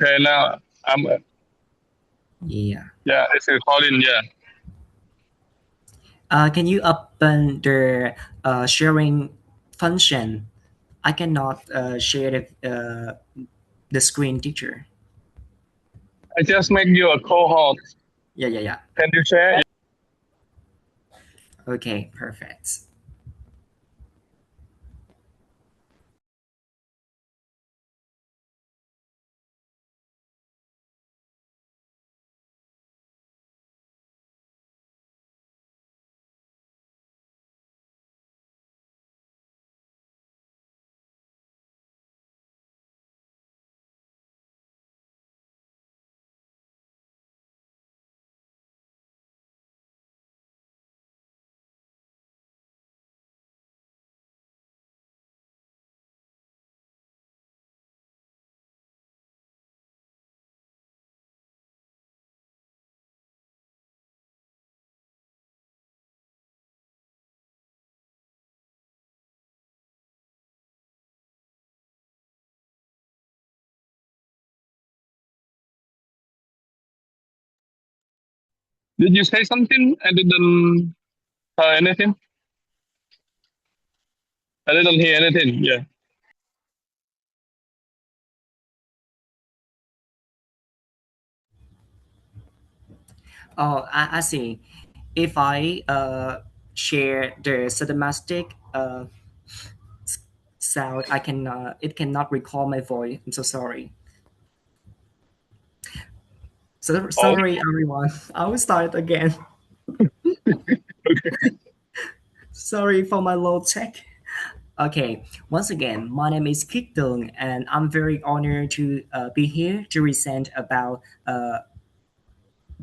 Okay, now I'm Yeah. yeah, it's recording. Yeah, Can you open the sharing function? I cannot share the screen, teacher. I just make you a co-host. Yeah, yeah, yeah. Can you share? Okay, perfect. Did you say something? I didn't hear anything. I didn't hear anything. Yeah. Oh, I see. If I share the cinematic sound, I can it cannot recall my voice. I'm so sorry. So Oh, sorry, everyone. I will start again. okay. Sorry for my low tech. Okay, once again, my name is Kit Tung, and I'm very honored to be here to present about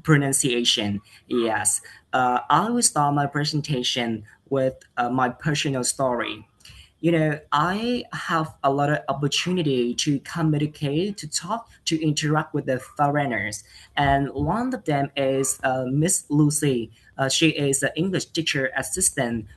pronunciation. Yes, I will start my presentation with my personal story. You know, I have a lot of opportunity to communicate, to talk, to interact with the foreigners, and one of them is Miss Lucy. She is an English teacher assistant.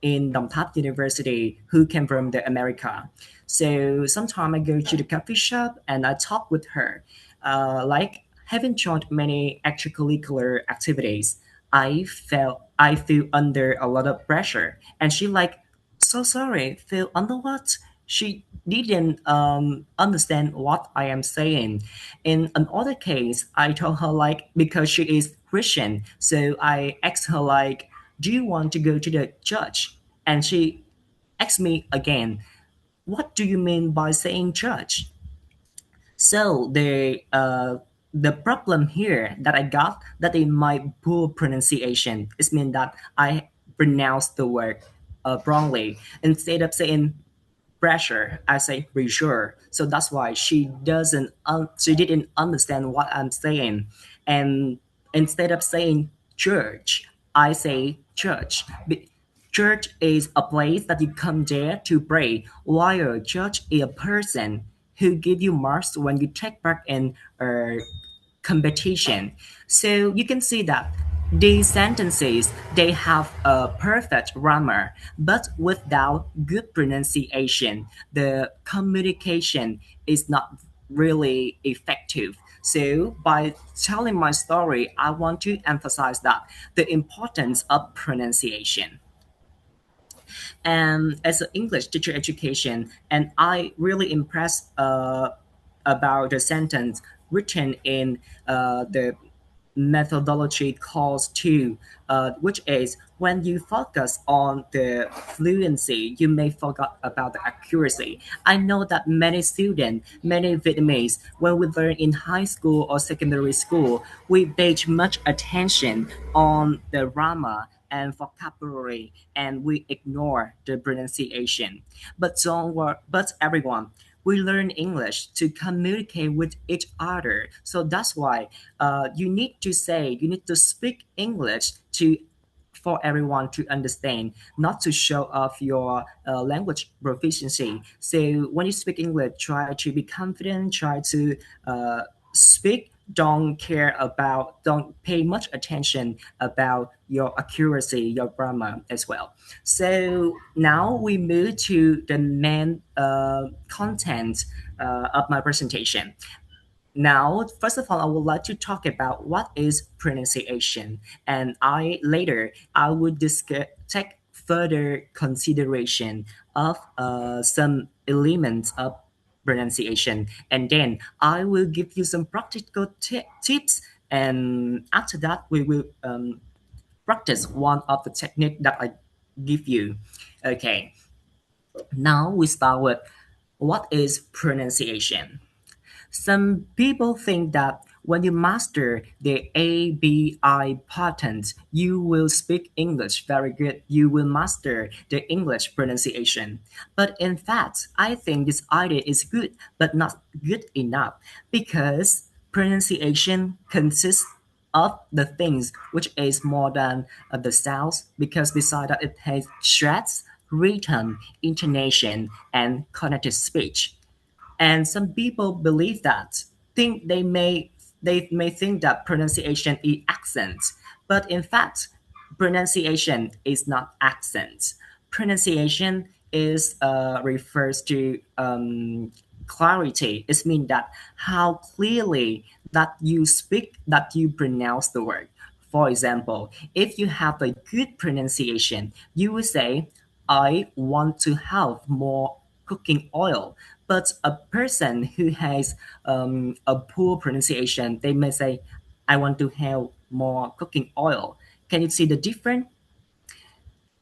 In Damtat University, who came from the America. So sometimes I go to the coffee shop and I talk with her. Like having joined many extracurricular activities, I feel under a lot of pressure, and she like, so sorry, feel under what? She didn't understand what I am saying. In another case, I told her like because she is Christian, so I asked her like, do you want to go to the church? And she asked me again, what do you mean by saying church? So the problem here that I got that in my poor pronunciation is mean that I pronounce the word wrongly. Instead of saying pressure, I say pressure. So that's why she didn't understand what I'm saying. And instead of saying church, I say church. Church is a place that you come there to pray, while church is a person who give you marks when you take part in competition. So you can see that these sentences they have a perfect grammar, but without good pronunciation, the communication is not really effective. So by telling my story, I want to emphasize that the importance of pronunciation. And as an English teacher education, and I really impressed about the sentence written in the methodology calls to, which is when you focus on the fluency, you may forget about the accuracy. I know that many students, many Vietnamese, when we learn in high school or secondary school, we pay much attention on the grammar and vocabulary, and we ignore the pronunciation. But don't worry, but everyone, we learn English to communicate with each other. So that's why you need to speak English to for everyone to understand, not to show off your language proficiency. So when you speak English, try to be confident, try to speak. Don't pay much attention about your accuracy, your grammar as well. So now we move to the main content of my presentation. Now, first of all, I would like to talk about what is pronunciation, and I would discuss take further consideration of some elements of pronunciation, and then I will give you some practical tips, and after that, we will practice one of the technique that I give you. Okay, now we start with what is pronunciation. Some people think that when you master the ABI patterns, you will speak English very good. You will master the English pronunciation. But in fact, I think this idea is good, but not good enough because pronunciation consists of the things which is more than the sounds because beside that it has stress, rhythm, intonation, and connected speech. And some people believe that think they may think that pronunciation is accent, but in fact pronunciation is not accent. Pronunciation is refers to clarity. It means that how clearly that you speak, that you pronounce the word. For example, if you have a good pronunciation, you will say, I want to have more cooking oil. But a person who has a poor pronunciation, they may say, I want to have more cooking oil. Can you see the difference?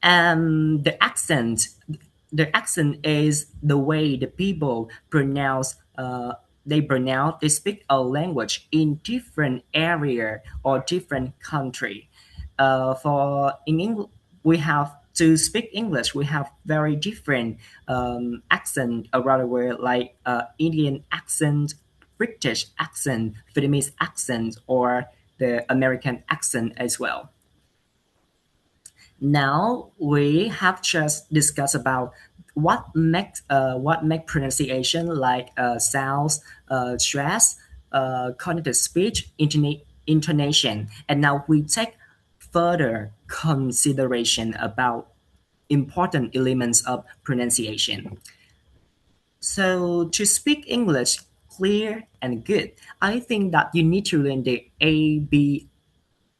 The accent is the way the people pronounce they speak a language in different area or different country. For in English, we have to speak English. We have very different accent around the world, like Indian accent, British accent, Vietnamese accent, or the American accent as well. Now we have just discussed about what make pronunciation like sounds, stress, cognitive speech, intonation, and now we take further consideration about important elements of pronunciation. So to speak English clear and good, I think that you need to learn the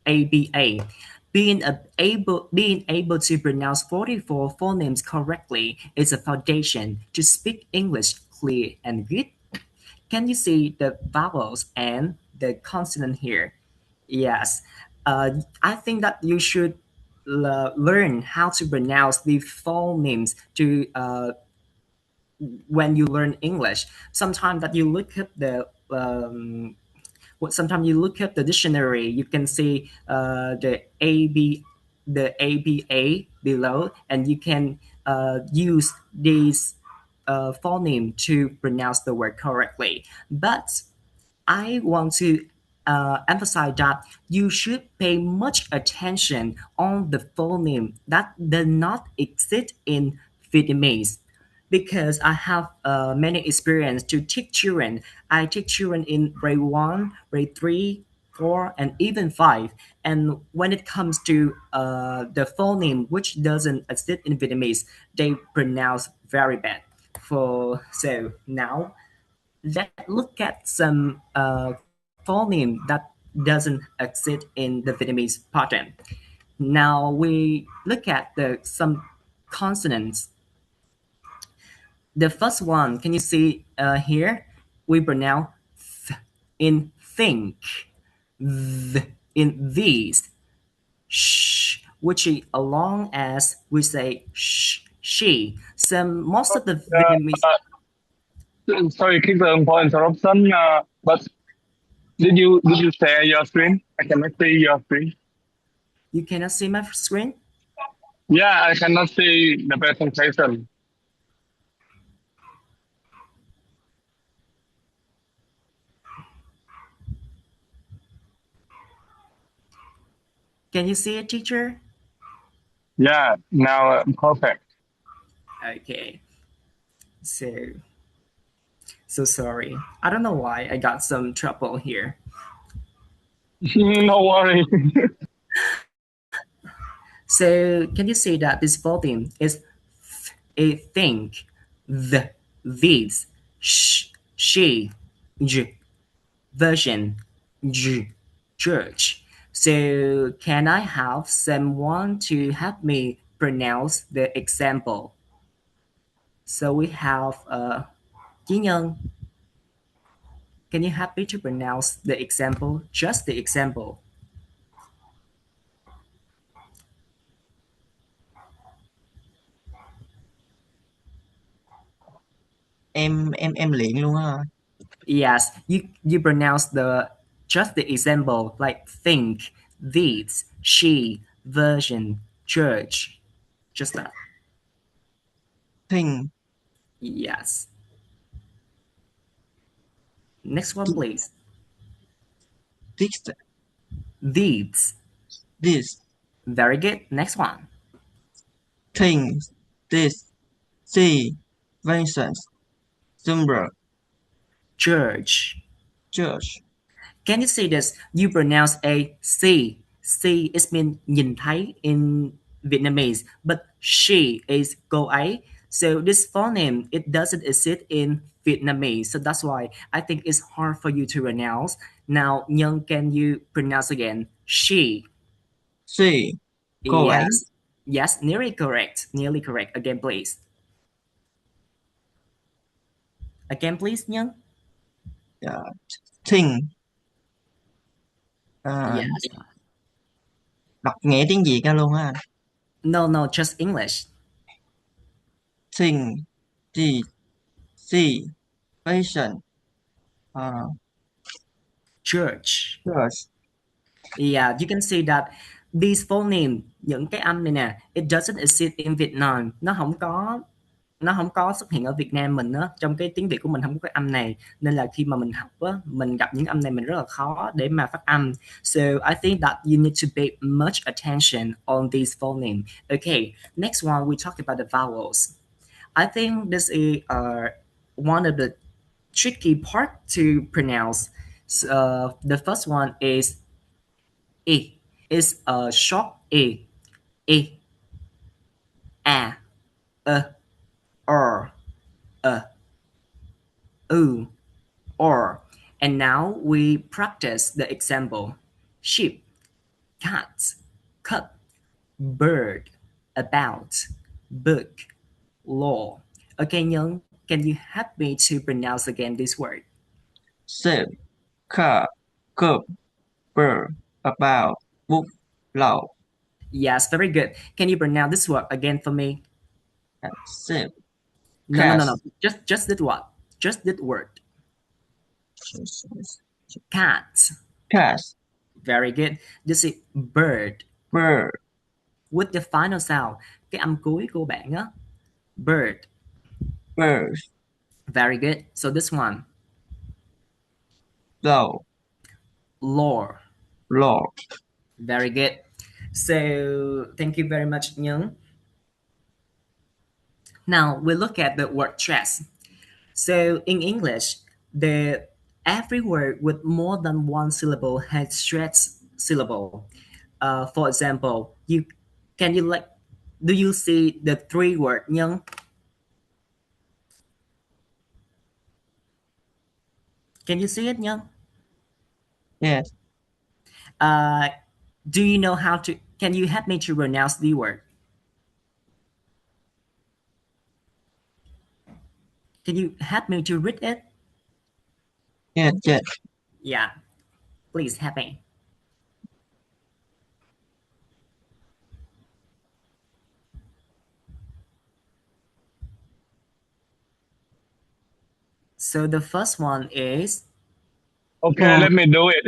ABA. Being able to pronounce 44 phonemes correctly is a foundation to speak English clear and good. Can you see the vowels and the consonant here? Yes. I think that you should learn how to pronounce the phonemes to when you learn English. Sometimes that you look up sometimes you look up the dictionary, you can see the ABA below, and you can use these phoneme to pronounce the word correctly. But I want to emphasize that you should pay much attention on the phoneme that does not exist in Vietnamese because I have many experience to teach children. I teach children in grade 1, grade 3, 4, and even 5. And when it comes to the phoneme which doesn't exist in Vietnamese, they pronounce very bad. So now let's look at some phoneme that doesn't exist in the Vietnamese pattern. Now we look at the some consonants. The first one, can you see here? We pronounce th in think, th in these, which is along as we say she. Some most of the Vietnamese. Sorry, Kingston, for interruption. But did you share your screen? I cannot see your screen. You cannot see my screen. Yeah, I cannot see the presentation. Can you see it, teacher? Yeah, now perfect. Okay. So so sorry. I don't know why I got some trouble here. No worry. So can you see that this volume is a think, the, these, she, j, version, j, church. So can I have someone to help me pronounce the example? So we have Chí Nhân. Can you help me to pronounce the example? Just the example. Em luyện luôn á. Yes, you pronounce the just the example like think, this, she, version, church. Just that. Think, Yes. Next one, please. this, These. this, Very good. Next one. things, this, see, Vincent, Zumba, Church. church, Can you see this? You pronounce a C. C is mean nhìn thấy in Vietnamese, but she is cô ấy. So this phoneme it doesn't exist in Vietnamese. So that's why I think it's hard for you to pronounce. Now, Nhân, can you pronounce again? She. see, cô ấy, Yes. Yes, nearly correct. Nearly correct. Again, please. Again, please, Nhân. thing. À, Yes. đọc nghĩa tiếng Việt ra luôn á. No, no, just English. Thing, this, see, Vincent, Church. church, Yeah, you can see that these phoneme, những cái âm này nè, it doesn't exist in Vietnam. Nó không có xuất hiện ở Việt Nam mình á, trong cái tiếng Việt của mình không có cái âm này, nên là khi mà mình học á, mình gặp những âm này mình rất là khó để mà phát âm. So I think that you need to pay much attention on these phoneme. Okay, next one we talk about the vowels. I think this is one of the tricky part to pronounce. The first one is E. It's a short E. E. A. R. U. Or. And now we practice the example. Sheep. Cat. Cup. Bird. About. Book. Law. Okay, Nhân, can you help me to pronounce again this word? shape, car, cup, bird, about, book, law, Yes, very good. Can you pronounce this word again for me? shape, No, no, no, no. cast, Just that what? Just that word. Cat. cast, Very good. This is bird. bird, With the final sound. Cái âm cuối của bạn á. Bird. bird, Very good. So this one. law, Lore. law. Very good. So thank you very much, Nhung. Now we look at the word stress. So in English, every word with more than one syllable has stress syllable. For example, do you see the three word Nhung? Can you see it, Nhung? Yes, Do you know how to? Can you help me to pronounce the word? Can you help me to read it? yes, yes. Yeah, please help me. So the first one is Okay, let me do it.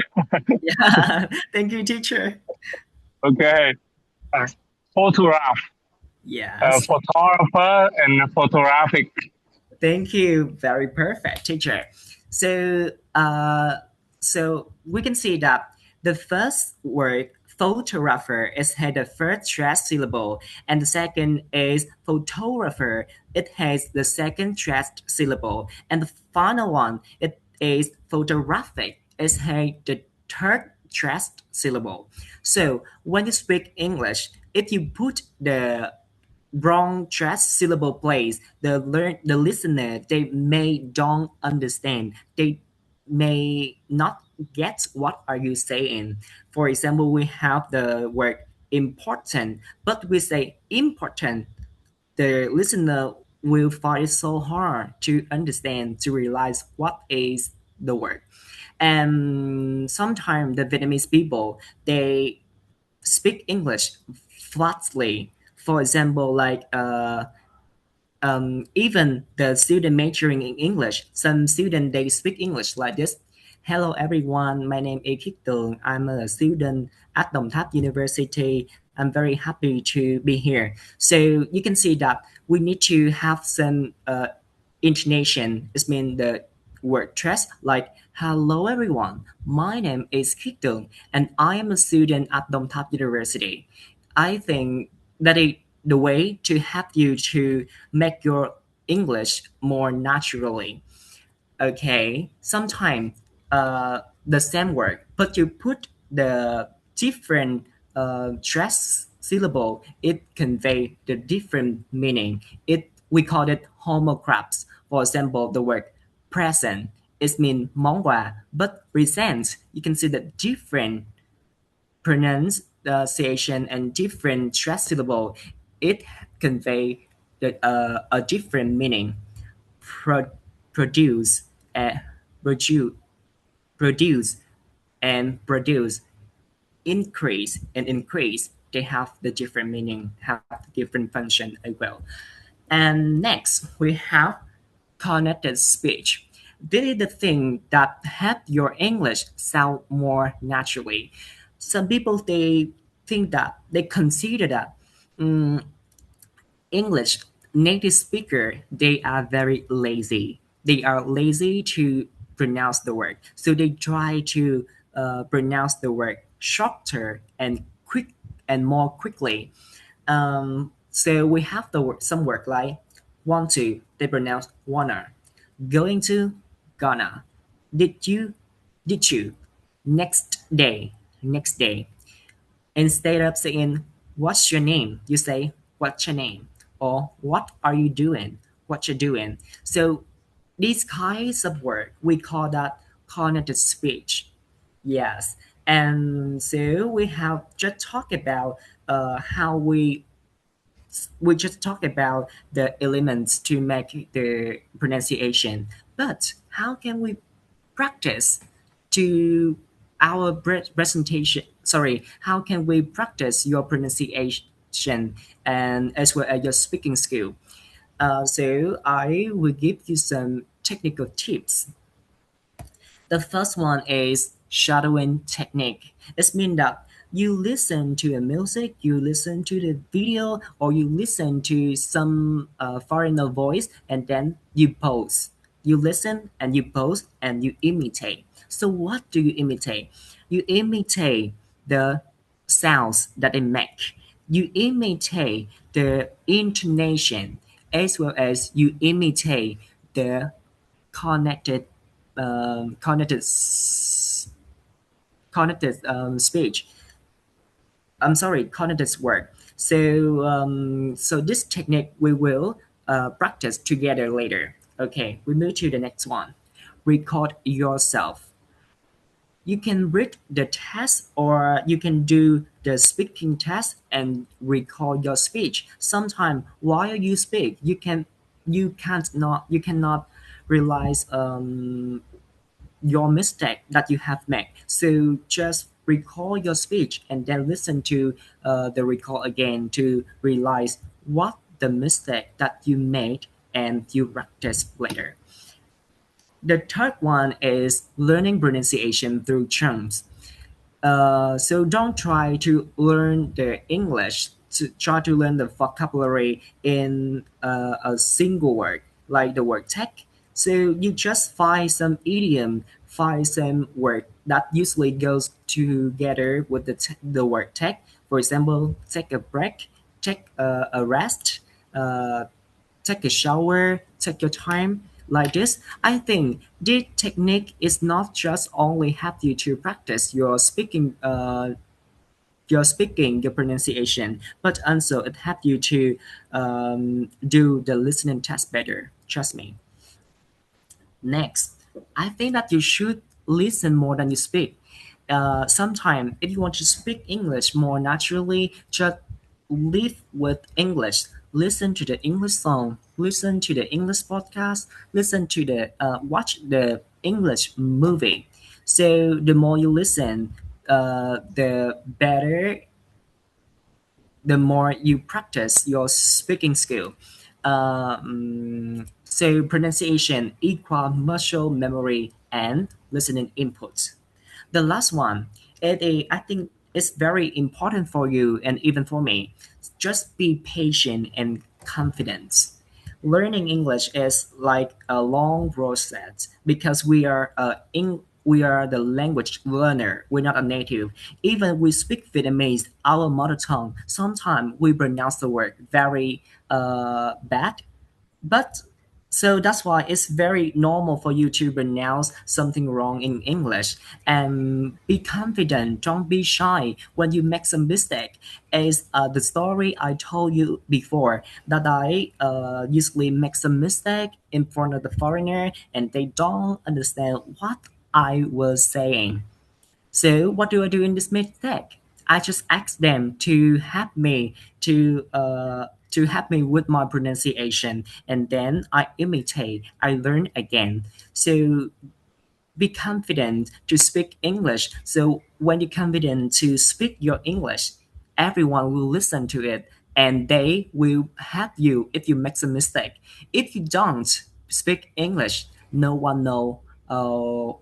yeah. Thank you, teacher. Okay. Photograph, Yes. photographer, and photographic. Thank you. Very perfect, teacher. So, so we can see that the first word photographer is had the first stressed syllable, and the second is photographer. It has the second stressed syllable, and the final one it is photographic. It has the third stressed syllable. So when you speak English, if you put wrong stress syllable place, the listener they may don't understand. They may not get what are you saying. For example, we have the word important, but we say important. The listener will find it so hard to understand, to realize what is the word. And sometimes the Vietnamese people they speak English flatly. For example, like even the student majoring in English, some student they speak English like this. Hello everyone, my name is Khiết Tường. I'm a student at Đồng Tháp University. I'm very happy to be here. So you can see that we need to have some intonation. It means the word stress like hello everyone. My name is Khiết Tường and I am a student at Đồng Tháp University. I think that is the way to help you to make your English more naturally. Okay, sometimes the same word, but you put the different stress syllable, it convey the different meaning. It we call it homocraps. For example, the word present it means món quà, but present you can see the different pronunciation and different stress syllable, it convey a different meaning. Pro- produce, and produce, produce, and produce, increase and increase. They have the different meaning, have different function as well. And next we have connected speech. This is the thing that help your English sound more naturally. Some people they think that they consider that English native speaker they are very lazy. They are lazy to pronounce the word, so they try to pronounce the word shorter and quick and more quickly. So we have the word, some word like want to, they pronounce wanna, going to, gonna, did you, did you, next day, next day. Instead of saying what's your name, you say what's your name or what are you doing, what you're doing. So these kinds of word we call that cognitive speech. Yes, and so we have just talked about how we just talked about the elements to make the pronunciation. But how can we practice to our presentation? Sorry, how can we practice your pronunciation and as well as your speaking skill? So I will give you some technical tips. The first one is shadowing technique. It means that you listen to a music, you listen to the video, or you listen to some foreigner voice, and then you pause. You listen and you pause and you imitate. So what do you imitate? You imitate the sounds that they make. You imitate the intonation as well as you imitate the connected cognitive speech. I'm sorry, cognitive word. So this technique we will practice together later. Okay, we move to the next one. Record yourself. You can read the test or you can do the speaking test and record your speech. Sometimes while you speak, you cannot realize your mistake that you have made. So just recall your speech and then listen to the recall again to realize what the mistake that you made and you practice later. The third one is learning pronunciation through chunks. So don't try to learn the English to try to learn the vocabulary in a single word, like the word tech. So you just find some idiom, find some word that usually goes together with the word tech. For example, take a break, take a rest, uh, take a shower, take your time like this. I think this technique is not just only help you to practice your speaking your speaking, your pronunciation, but also it helps you to do the listening test better. Trust me. Next, I think that you should listen more than you speak. Sometimes, if you want to speak English more naturally, just live with English. Listen to the English song, listen to the English podcast, listen to the watch the English movie. So the more you listen, the better, the more you practice your speaking skill. So pronunciation equal muscle memory and listening input. The last one, I think it's very important for you and even for me. Just be patient and confident. Learning English is like a long process because we are the language learner. We're not a native. Even we speak Vietnamese, our mother tongue. Sometimes we pronounce the word very bad, but so that's why it's very normal for you to pronounce something wrong in English and be confident. Don't be shy when you make some mistake. Is the story I told you before that I usually make some mistake in front of the foreigner and they don't understand what I was saying. So what do I do in this mistake? I just ask them to help me to help me with my pronunciation, and then I imitate. I learn again. So be confident to speak English. So when you're confident to speak your English, everyone will listen to it and they will help you if you make a mistake. If you don't speak English, no one know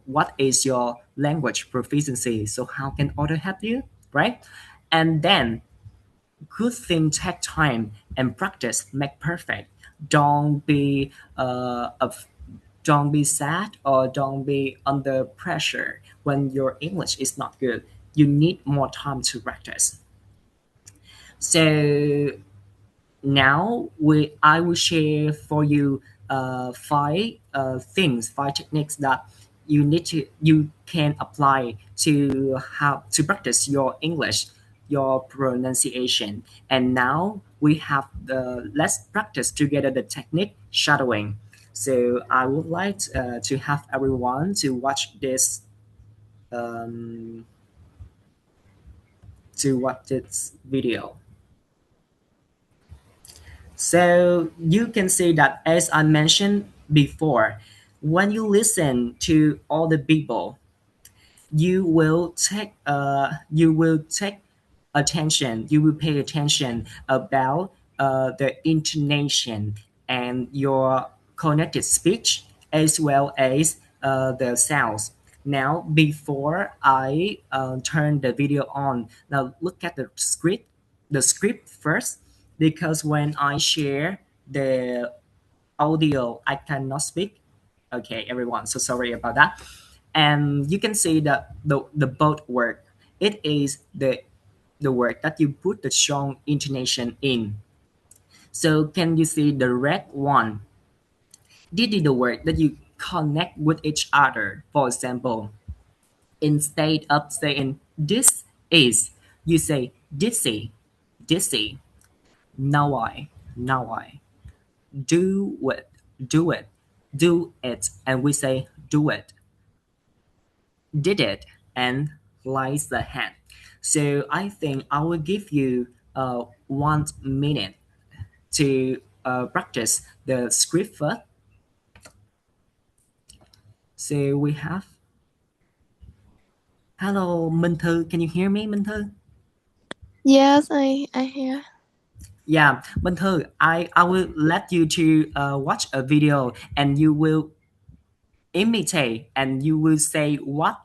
what is your language proficiency. So how can other help you, right? And then good thing take time and practice make perfect. Don't be don't be sad or don't be under pressure when your English is not good. You need more time to practice. So now I will share for you five things, five techniques that you can apply to how to practice your English, your pronunciation. And now we have the let's practice together the technique shadowing. So I would like to have everyone to watch this um, video. So you can see that as I mentioned before, when you listen to all the people, you will take attention, you will pay attention about the intonation and your connected speech as well as the sounds. Now before I turn the video on, now look at the script first, because when I share the audio I cannot speak. Okay, everyone, so sorry about that. And you can see that the both word, it is the word that you put the strong intonation in. So can you see the red one? This is the word that you connect with each other. For example, instead of saying this is, you say dizzy, dizzy. Now I do it, do it, do it, and we say do it, did it, and lies the hand. So I think I will give you 1 minute to practice the script first. So we have, hello Minh Thư, can you hear me, Minh Thư? Yes, I hear. Yeah, Minh Thư, I will let you to watch a video and you will imitate and you will say what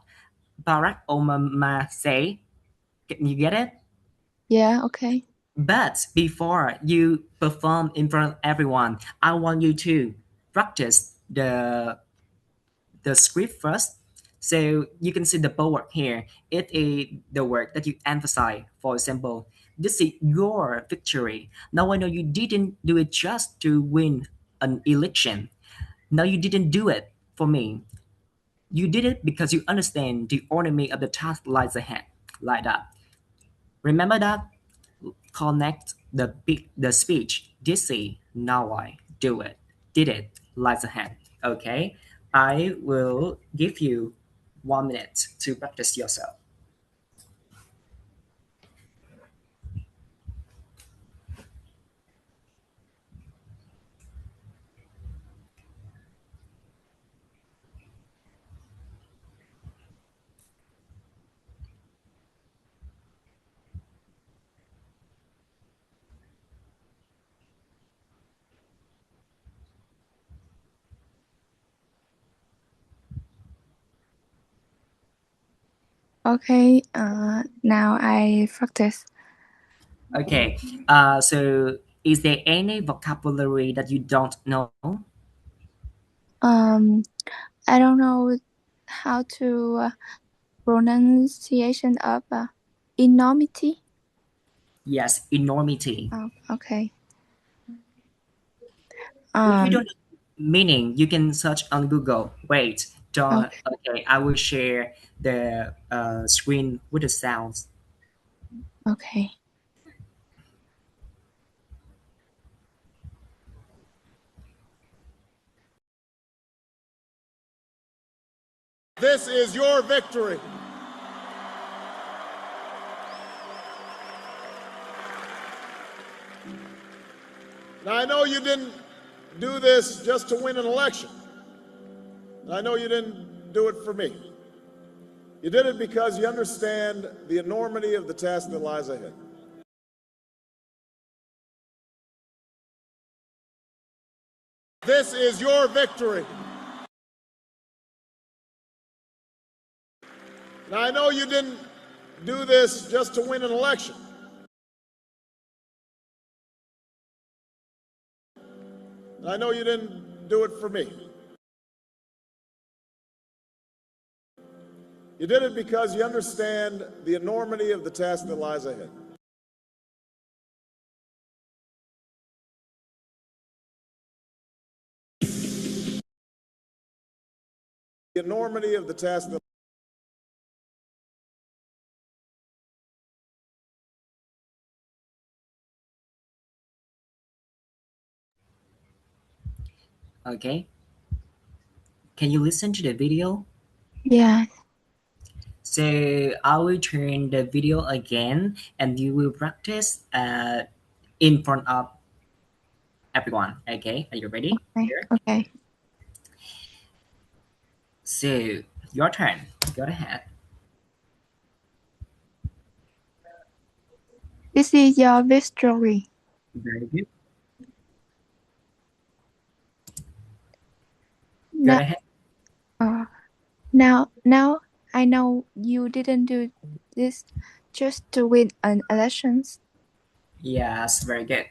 Barack Obama say. Can you get it? Yeah, okay. But before you perform in front of everyone, I want you to practice the script first. So you can see the bold here. It is the word that you emphasize. For example, this is your victory. Now I know you didn't do it just to win an election. Now you didn't do it for me. You did it because you understand the enemy of the task lies ahead, like that. Remember that? Connect the speech. Did see, now I do it. Did it, lies ahead. Okay? I will give you 1 minute to practice yourself. Okay, now I practice. Okay. So is there any vocabulary that you don't know? Um, I don't know how to pronunciation of enormity. Yes, enormity. Oh, okay. If you don't know meaning, you can search on Google. Wait, don't. Okay. Okay, I will share the screen with the sounds. Okay. This is your victory. Now, I know you didn't do this just to win an election. I know you didn't do it for me. You did it because you understand the enormity of the task that lies ahead. This is your victory. Now, I know you didn't do this just to win an election. I know you didn't do it for me. You did it because you understand the enormity of the task that lies ahead. The enormity of the task that Okay. Can you listen to the video? Yeah. So I will turn the video again, and you will practice in front of everyone. Okay, are you ready? Okay. Here. Okay. So your turn. Go ahead. This is your victory. Very good. Go Now, ahead. now I know you didn't do this just to win an elections. Yes, very good.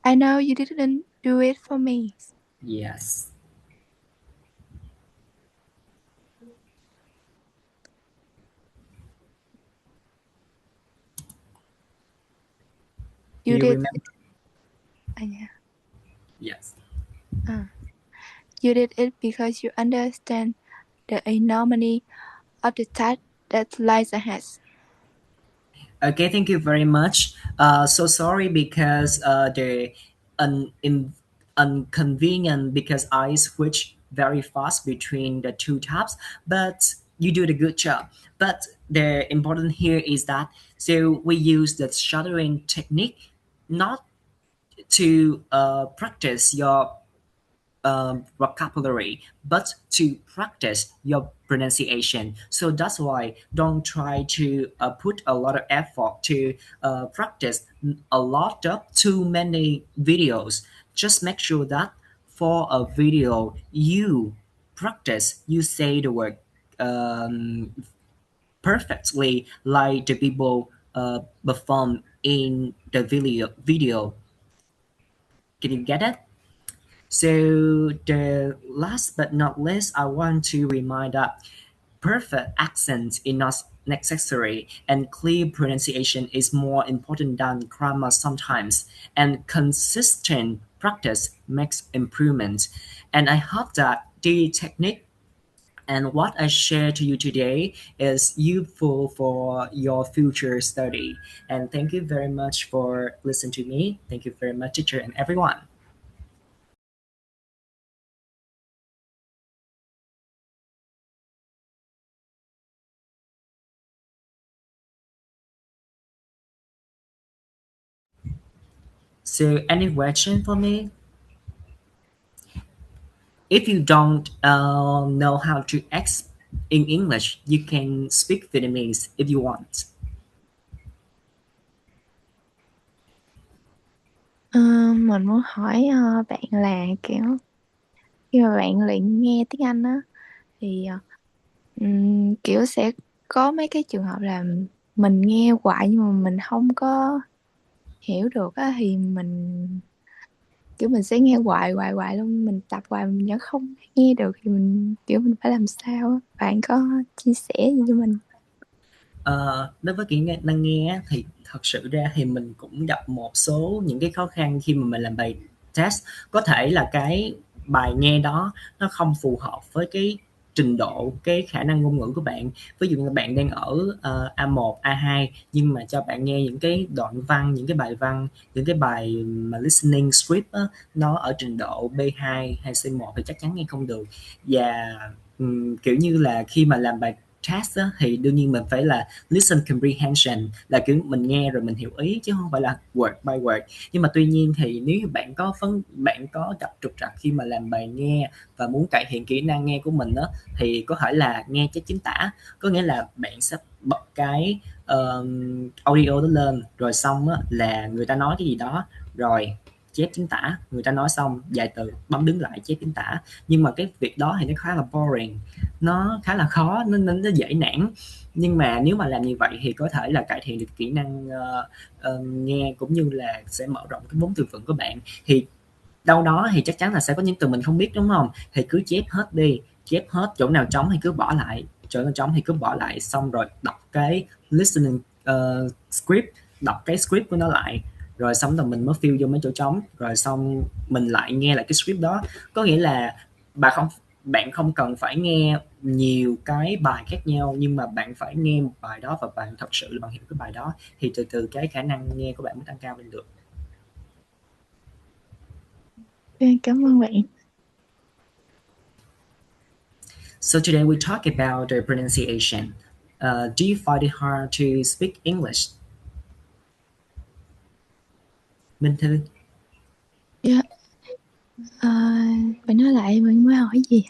I know you didn't do it for me. Yes. Do You you did. remember? Yeah. Yes. You did it because you understand the enormity of the task that lies ahead. Okay, thank you very much. So sorry because the un- in, inconvenient because I switch very fast between the two tabs, but you do the good job. But the important here is that so we use the shuttering technique not to practice your vocabulary, but to practice your pronunciation. So that's why don't try to put a lot of effort to practice a lot of too many videos. Just make sure that for a video you practice, you say the word um, perfectly like the people perform in the video. Can you get it? So the last but not least, I want to remind that perfect accent is necessary, and clear pronunciation is more important than grammar sometimes. And consistent practice makes improvement. And I hope that the technique and what I share to you today is useful for your future study. And thank you very much for listening to me. Thank you very much, teacher and everyone. So, any question for me? If you don't know how to ask in English, you can speak Vietnamese if you want. Mình muốn hỏi bạn là kiểu khi mà bạn luyện nghe tiếng Anh á thì kiểu sẽ có mấy cái trường hợp là mình nghe hoài nhưng mà mình không có hiểu được á, thì mình sẽ nghe hoài hoài hoài luôn, mình tập hoài mình vẫn không nghe được, thì mình phải làm sao á? Bạn có chia sẻ gì cho mình? Đối với kỹ năng nghe á, thì thật sự ra thì mình cũng gặp một số những cái khó khăn khi mà mình làm bài test. Có thể là cái bài nghe đó nó không phù hợp với cái trình độ, cái khả năng ngôn ngữ của bạn. Ví dụ như bạn đang ở A1, A2 nhưng mà cho bạn nghe những cái đoạn văn, những cái bài văn, những cái bài mà listening script á, nó ở trình độ B2 hay C1 thì chắc chắn nghe không được. Và kiểu như là khi mà làm bài test á, thì đương nhiên mình phải là listen comprehension, là kiểu mình nghe rồi mình hiểu ý chứ không phải là word by word. Nhưng mà tuy nhiên thì nếu như bạn có gặp trục trặc khi mà làm bài nghe và muốn cải thiện kỹ năng nghe của mình á, thì có thể là nghe chép chính tả. Có nghĩa là bạn sẽ bật cái audio đó lên, rồi xong á, là người ta nói cái gì đó rồi chép chính tả, người ta nói xong vài từ bấm đứng lại chép chính tả. Nhưng mà cái việc đó thì nó khá là boring, nó khá là khó, nó dễ nản. Nhưng mà nếu mà làm như vậy thì có thể là cải thiện được kỹ năng nghe, cũng như là sẽ mở rộng cái vốn từ vựng của bạn. Thì đâu đó thì chắc chắn là sẽ có những từ mình không biết, đúng không? Thì cứ chép hết đi, chép hết, chỗ nào trống thì cứ bỏ lại, chỗ nào trống thì cứ bỏ lại, xong rồi đọc cái listening script, đọc cái script của nó lại, rồi xong rồi mình mới fill vô mấy chỗ trống, rồi xong mình lại nghe lại cái script đó. Có nghĩa là bạn không cần phải nghe nhiều cái bài khác nhau, nhưng mà bạn phải nghe một bài đó và bạn thật sự là bạn hiểu cái bài đó, thì từ từ cái khả năng nghe của bạn mới tăng cao lên được. Cảm ơn bạn. So today we talk about the pronunciation. Do you find it hard to speak English? Minh Thư. Dạ. Bạn nói lại, bạn mới hỏi gì?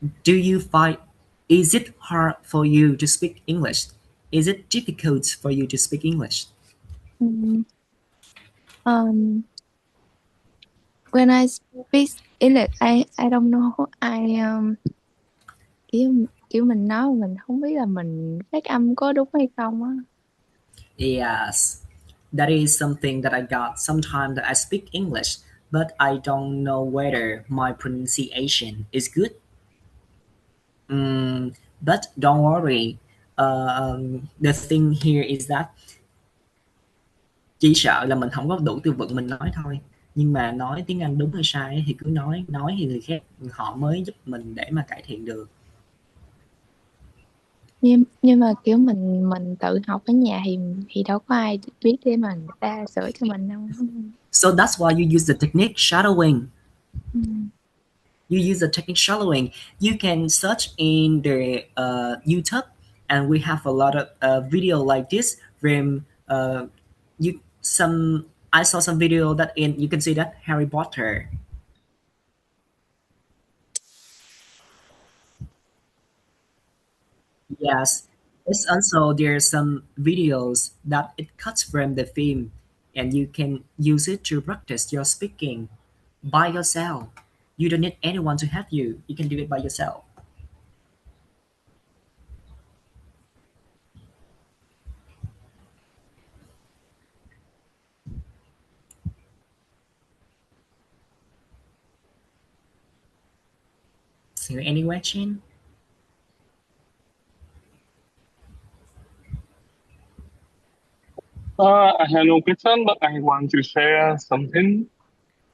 Do you find, is it hard for you to speak English? Is it difficult for you to speak English? When I speak English, I don't know. Kiểu mình nói mình không biết là mình phát âm có đúng hay không á. Yes, that is something that I got. Sometimes that I speak English, but I don't know whether my pronunciation is good. But don't worry. The thing here is that chỉ sợ là mình không có đủ từ vựng mình nói thôi. Nhưng mà nói tiếng Anh đúng hay sai thì cứ nói thì người khác họ mới giúp mình để mà cải thiện được. Nhưng mà kiểu mình tự học ở nhà thì đâu có ai biết để mà người ta sửa cho mình đâu. So that's why you use the technique shadowing. Mm. You use the technique shadowing. You can search in the YouTube, and we have a lot of video like this. From I saw some video that you can see that Harry Potter. Yes, it's also there's some videos that it cuts from the film, and you can use it to practice your speaking by yourself. You don't need anyone to help you. You can do it by yourself. So any question? I have no question, but I want to share something.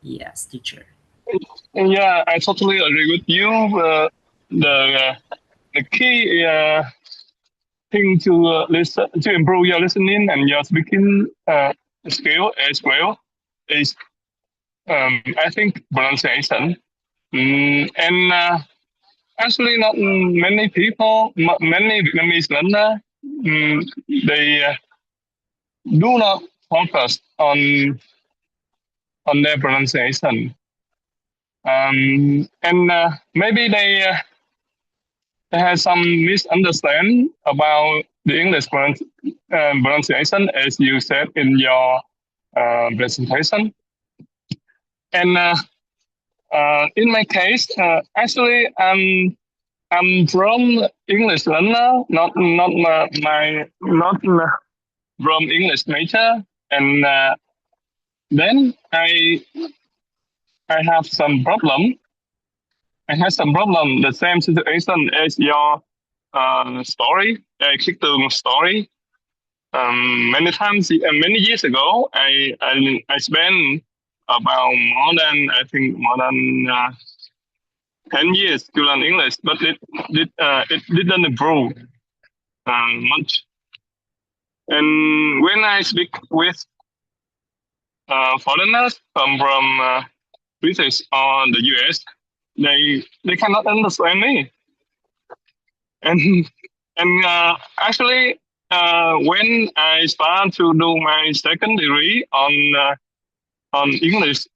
Yes, teacher. Yeah, I totally agree with you. The key thing to listen to improve your listening and your speaking skill as well is I think pronunciation. And actually, not many people, many Vietnamese learner, they do not focus on their pronunciation. And maybe they have some misunderstanding about the English pronunciation, as you said in your presentation. And in my case, actually, I'm from English learner, not from English major, and then I have some problem. I had some problem. The same situation as your story, Kick story. Many times, many years ago, I spent about more than 10 years to learn English, but it didn't improve much. And when I speak with foreigners from British or the US, they cannot understand me. And actually, when I start to do my second degree on English,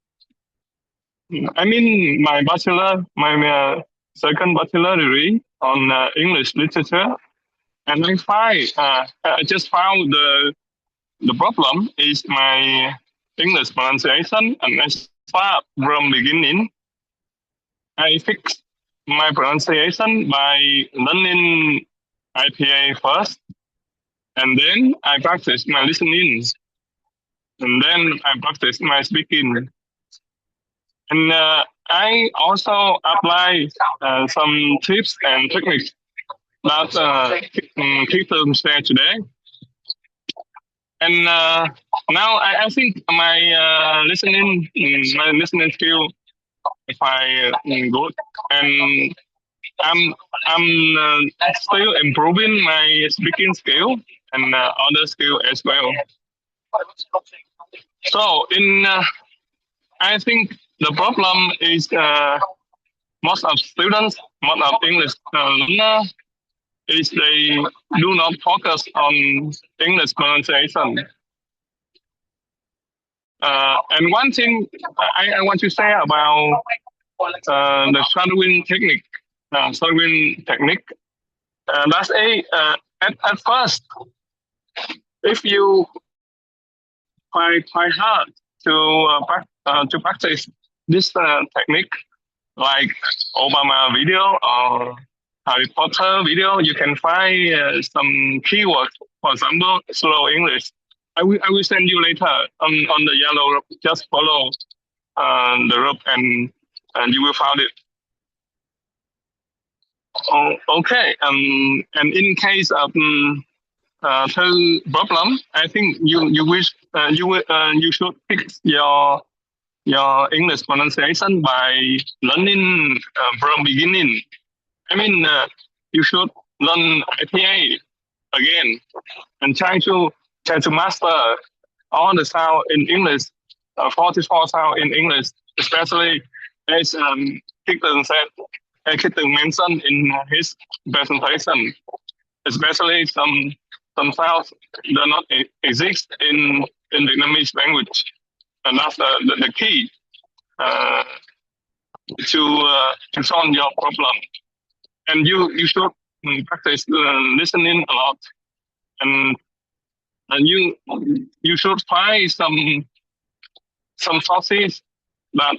I mean my bachelor, my second bachelor degree on English literature, and I just found the problem is my English pronunciation, and I start from beginning. I fix my pronunciation by learning IPA first, and then I practice my listening, and then I practice my speaking. And I also apply some tips and techniques that Keaton shared today. And now I think my listening skill quite good, and I'm still improving my speaking skill and other skill as well. So I think the problem is most of students, most of English learners, is they do not focus on English pronunciation. And one thing I want to say about the shadowing technique. That's at first, if you try hard to practice this technique, like Obama video or Harry Potter video, you can find some keywords. For example, slow English. I will send you later on the yellow rope. Just follow the rope and you will find it. Oh, okay. And in case of third problem, I think you should fix your English pronunciation by learning from beginning. I mean, you should learn IPA again and try to master all the sound in English, 44 sound in English, especially as Keaton mentioned in his presentation, especially some sounds do not exist in Vietnamese language, and that's the key to solve your problem. And you should practice listening a lot, and you should find some sources that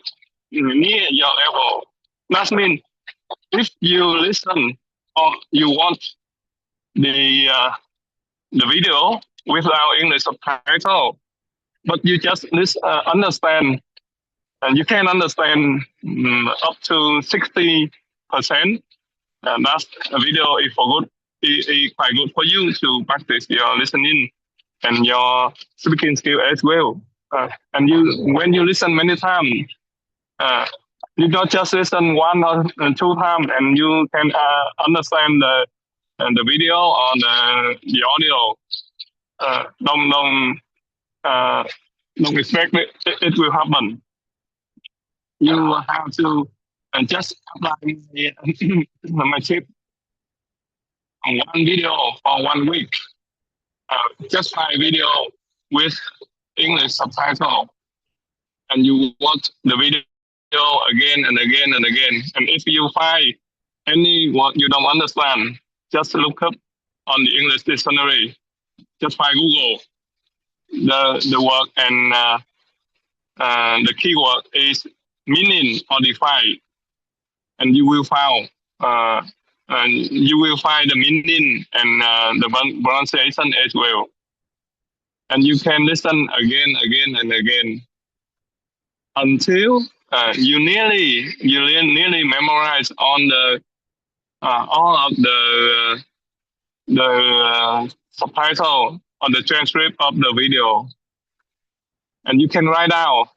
near your level. That means if you listen or you watch the video without English subtitle, but you just understand, and you can understand up to 60%. That's a video is quite good for you to practice your listening. and your speaking skill as well. And when you listen many times, you don't just listen one or two times, and you can understand the video or the audio. Uh, don't expect it will happen. You have to just apply my tip on one video for 1 week. Just find video with English subtitle, and you watch the video again and again and again. And if you find any word you don't understand, just look up on the English dictionary. Just find Google the word, and the keyword is meaning or define, and you will find the meaning and the pronunciation as well. And you can listen again, and again until you nearly memorize on all of the subtitle or the transcript of the video. And you can write out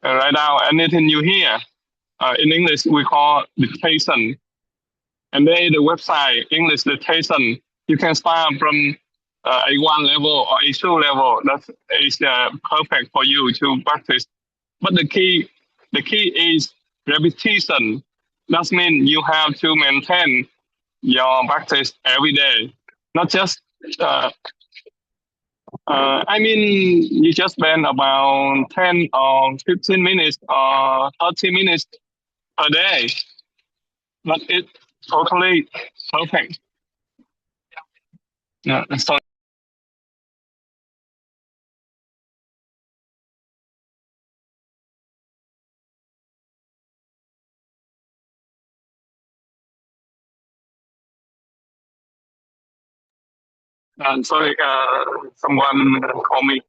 anything you hear. In English, we call dictation. And there the website, English dictation, you can start from A1 level or A2 level. That is perfect for you to practice. But the key is repetition. That means you have to maintain your practice every day, not just you just spend about 10 or 15 minutes or 30 minutes a day, but it's totally perfect. Yeah, so sorry, someone called me.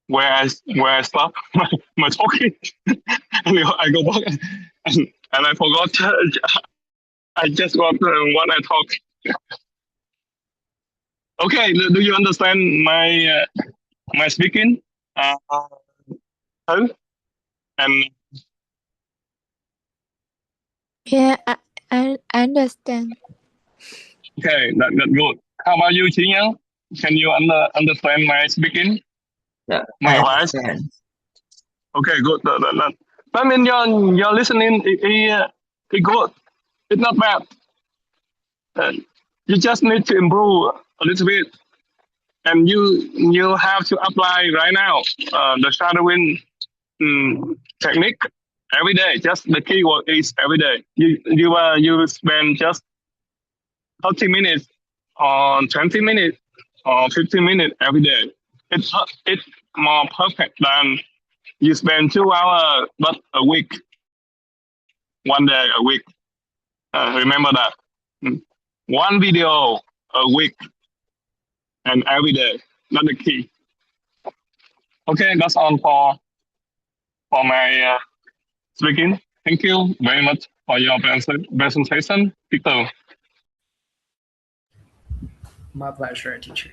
Where I stop my talking, and I go back, and I forgot. I just got what I talk. Okay, do you understand my speaking? And Yeah, I understand. okay, that's good. How about you, Chi Nhân? Can you understand my speaking? Yeah, My I voice? understand. Okay, good. I mean, your listening is good. It's not bad. You just need to improve a little bit, and you have to apply right now the shadowing technique every day. Just the keyword is every day. You spend just 30 minutes or 20 minutes or 15 minutes every day. It's more perfect than you spend 2 hours but a week, 1 day a week. Remember that. One video a week and every day. Not the key. Okay, that's all for my speaking. Thank you very much for your presentation, Peter. My pleasure, teacher.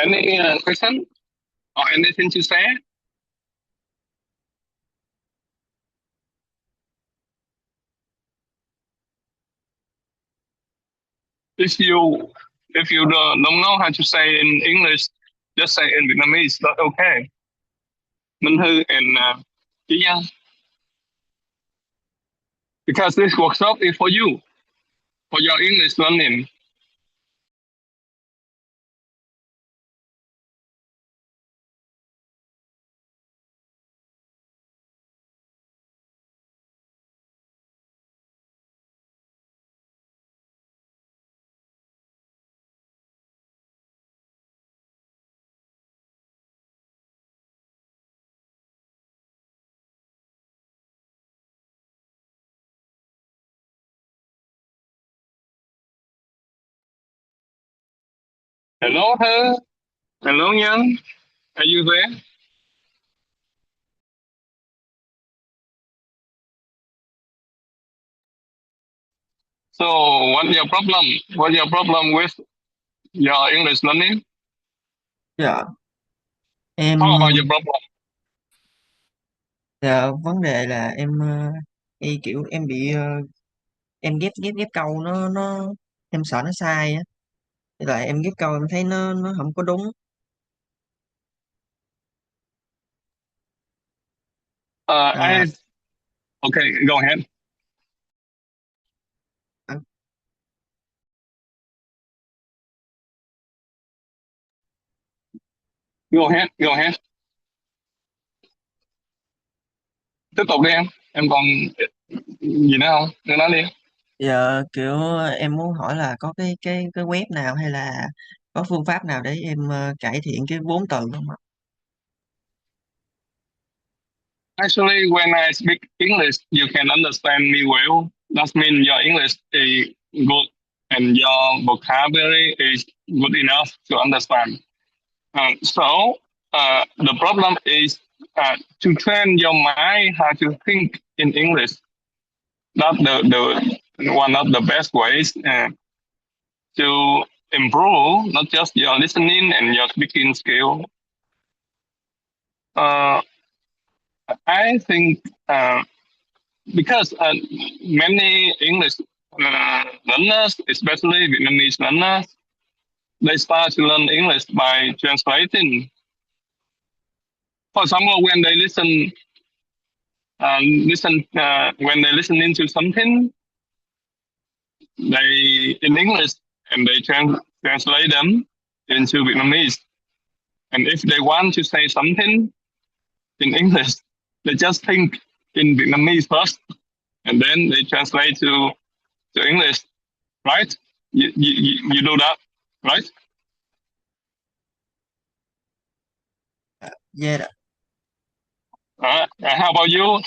Any question or anything to say? If you don't know how to say in English, just say in Vietnamese. That's okay. Minh Thư and Chi Nhân. Because this workshop is for you, for your English learning. Hello Thư. Hello Nhân. Are you there? So what's your problem? What's your problem with your English learning? Dạ em How about your problem? dạ, vấn đề là kiểu em bị em ghép câu nó em sợ nó sai á. Với lại em ghép câu em thấy nó không có đúng. I À, okay. Go ahead. à, Go ahead. Go ahead. Tiếp tục đi em. Em còn gì nữa không? Đừng nói đi. giờ kiểu em muốn hỏi là có cái web nào hay là có phương pháp nào để em cải thiện cái vốn từ không ạ? Actually, when I speak English, you can understand me well. That means your English is good and your vocabulary is good enough to understand. So the problem is to train your mind how to think in English. That's the one of the best ways to improve not just your listening and your speaking skill. Uh, I think because many English learners, especially Vietnamese learners, they start to learn English by translating. For example, when they when they listen into something, they in English and they translate them into Vietnamese. And if they want to say something in English, they just think in Vietnamese first, and then they translate to English, right? You do that, right? Dạ. How about you?